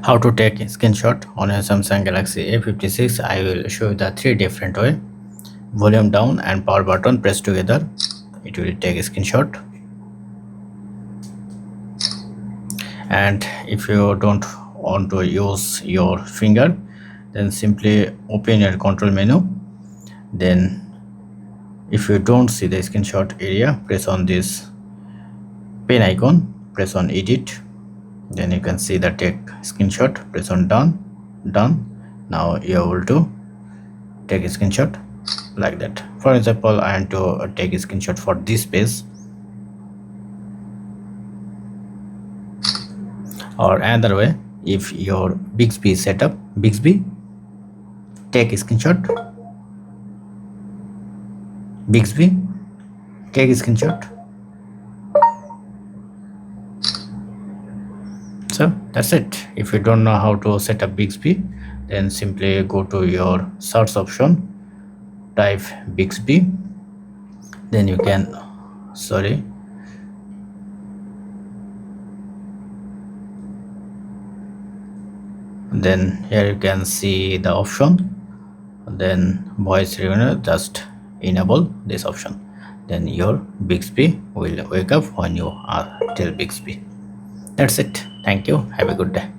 How to take a screenshot on a Samsung Galaxy A56. I will show you the three different way. Volume down and power button pressed together. It will take a screenshot. And if you don't want to use your finger, then simply open your control menu. Then if you don't see the screenshot area, press on this pen icon, press on edit. Then you can see the take screenshot, press on done. Now you're able to take a screenshot like that. For example, I want to take a screenshot for this page, or another way, if your Bixby is set up, Bixby, take a screenshot, Bixby, take a screenshot. So that's it. If you don't know how to set up Bixby, then simply go to your search option, type Bixby, then you can then here you can see the option, then voice recognition, just enable this option, then your Bixby will wake up when you tell Bixby. That's it. Thank you. Have a good day.